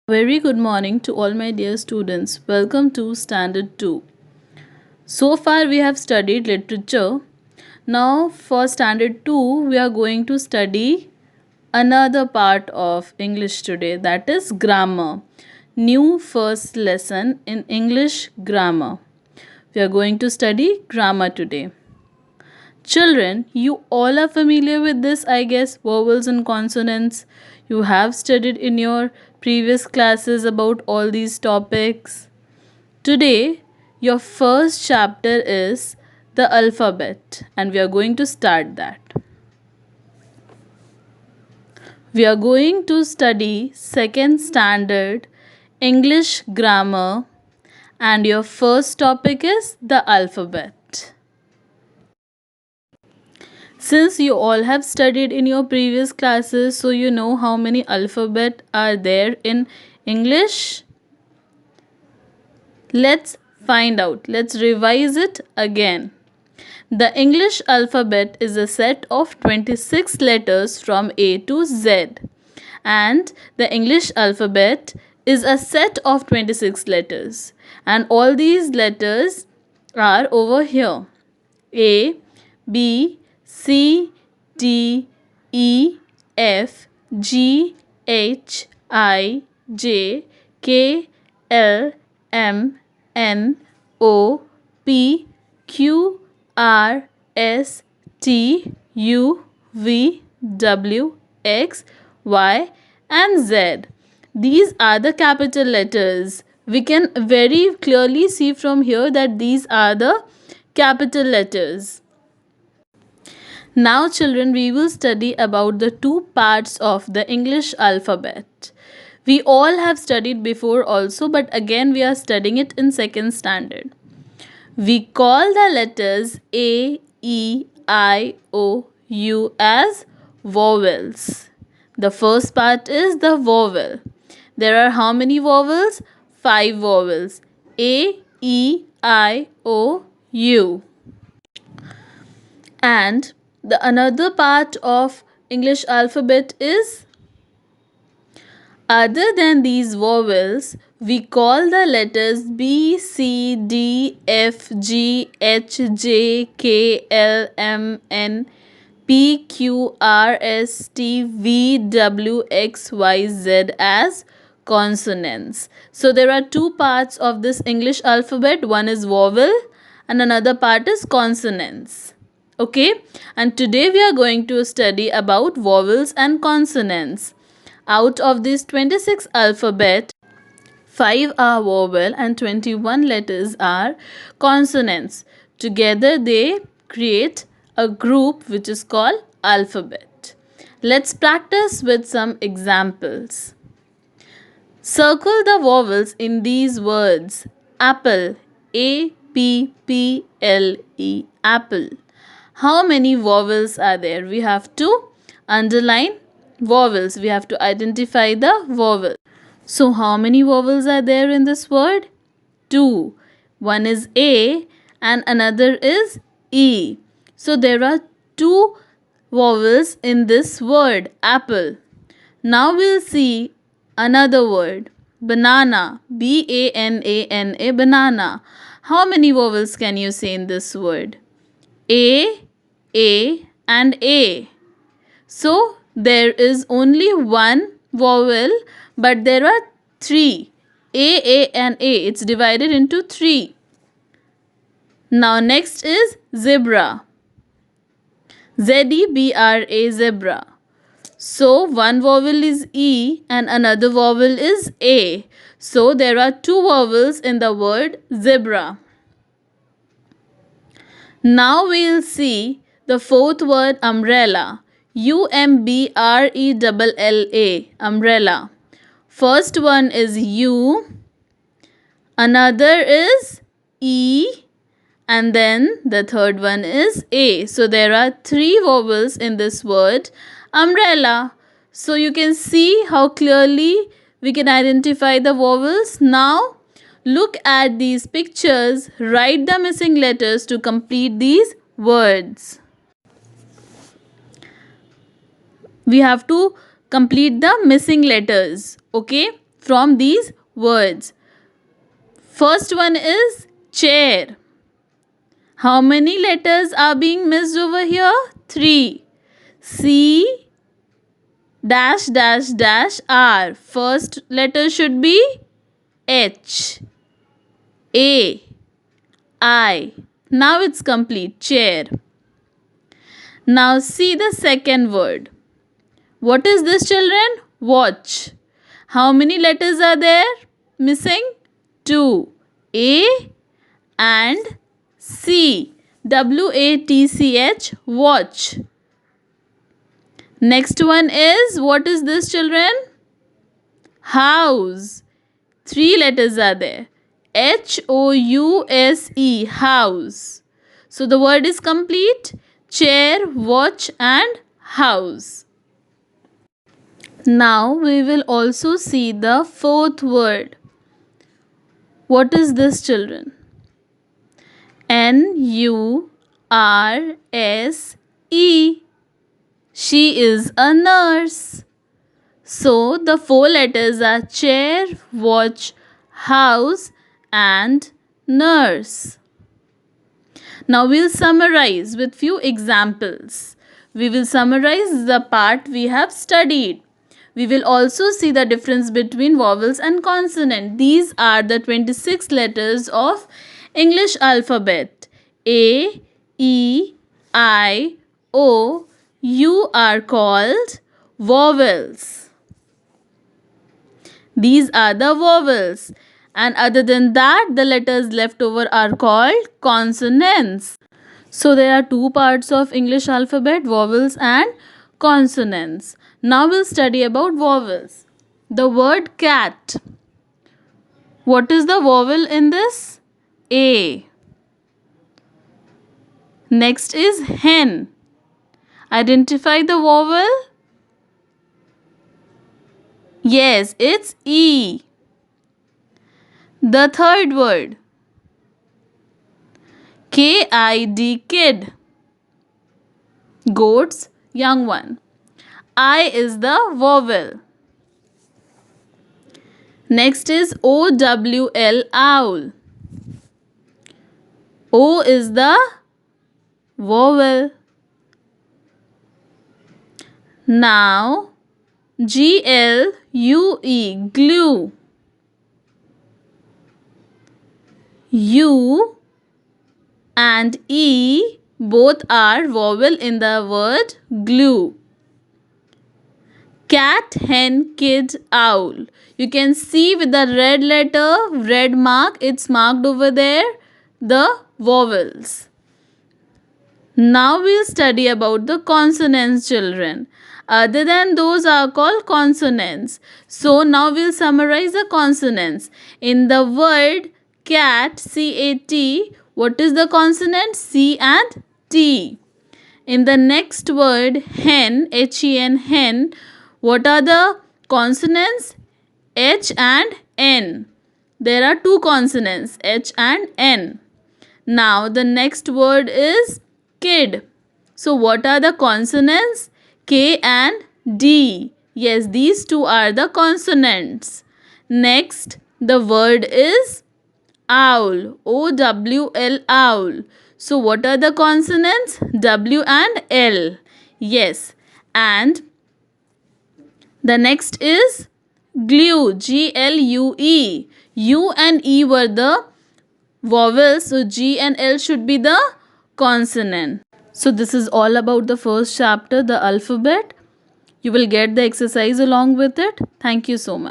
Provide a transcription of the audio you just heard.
Very good morning to all my dear students. Welcome to Standard 2. So far we have studied literature. Now for Standard 2 we are going to study another part of English today, that is grammar. New first lesson in English grammar. We are going to study grammar today. Children, you all are familiar with this, I guess, vowels and consonants. You have studied in your previous classes about all these topics. Today, your first chapter is the alphabet, and we are going to start that. We are going to study second standard English grammar, and your first topic is the alphabet. Since you all have studied in your previous classes, so you know how many alphabet are there in English. Let's find out. Let's revise it again. The English alphabet is a set of 26 letters from A to Z. And the English alphabet is a set of 26 letters. And all these letters are over here. A, B, C, D, E, F, G, H, I, J, K, L, M, N, O, P, Q, R, S, T, U, V, W, X, Y, and Z. These are the capital letters. We can very clearly see from here that these are the capital letters. Now, children, we will study about the two parts of the English alphabet. We all have studied before also, but again we are studying it in second standard. We call the letters A, E, I, O, U as vowels. The first part is the vowel. There are how many vowels? 5 vowels. A, E, I, O, U. And the another part of English alphabet is, other than these vowels, we call the letters B, C, D, F, G, H, J, K, L, M, N, P, Q, R, S, T, V, W, X, Y, Z as consonants. So there are two parts of this English alphabet. One is vowel and another part is consonants. Okay, and today we are going to study about vowels and consonants. Out of this 26 alphabet, 5 are vowel and 21 letters are consonants. Together they create a group which is called alphabet. Let's practice with some examples. Circle the vowels in these words. Apple, A P P L E, apple. How many vowels are there? We have to underline vowels. We have to identify the vowel. So how many vowels are there in this word? 2. One is A and another is E. So there are 2 vowels in this word, apple. Now we'll see another word, banana, B-A-N-A-N-A, banana. How many vowels can you say in this word? A, and A. So there is only one vowel, but there are 3. A, and A. It's divided into 3. Now next is zebra. Z-E-B-R-A, zebra. So one vowel is E and another vowel is A. So there are 2 vowels in the word zebra. Now we'll see the fourth word, umbrella. U-M-B-R-E-L-L-A, umbrella. First one is U, another is E, and then the third one is A. So there are 3 vowels in this word, umbrella. So you can see how clearly we can identify the vowels. Now look at these pictures, write the missing letters to complete these words. We have to complete the missing letters. Okay, from these words. First one is chair. How many letters are being missed over here? 3. C dash dash dash R. First letter should be H. A. I. Now it's complete. Chair. Now see the second word. What is this, children? Watch. How many letters are there missing? 2. A and C. WATCH. Watch. Next one is, what is this, children? House. 3 letters are there. HOUSE. House. So the word is complete. Chair, watch and house. Now we will also see the fourth word. What is this, children? NURSE. She is a nurse. So the 4 letters are chair, watch, house and nurse. Now we'll summarize with few examples. We will summarize the part we have studied. We will also see the difference between vowels and consonant. These are the 26 letters of English alphabet. A, E, I, O, U are called vowels. These are the vowels. And other than that, the letters left over are called consonants. So there are 2 parts of English alphabet, vowels and consonants. Now we'll study about vowels. The word cat. What is the vowel in this? A. Next is hen. Identify the vowel. Yes, it's E. The third word. KID, kid. Goats, young one. I is the vowel. Next is OWL, owl. O is the vowel. Now GLUE, glue. U and E both are vowel in the word glue. Cat, hen, kid, owl. You can see with the red letter, red mark, it's marked over there, the vowels. Now we'll study about the consonants, children. Other than those are called consonants. So now we'll summarize the consonants. In the word cat, C-A-T, what is the consonant? C and T. In the next word hen, H-E-N, hen, what are the consonants? H and N. There are 2 consonants, H and N. Now the next word is kid. So what are the consonants? K and D. Yes, these 2 are the consonants. Next, the word is owl. OWL, owl. So what are the consonants? W and L. Yes. And the next is glue. GLUE. U and E were the vowels. So G and L should be the consonant. So this is all about the first chapter, the alphabet. You will get the exercise along with it. Thank you so much.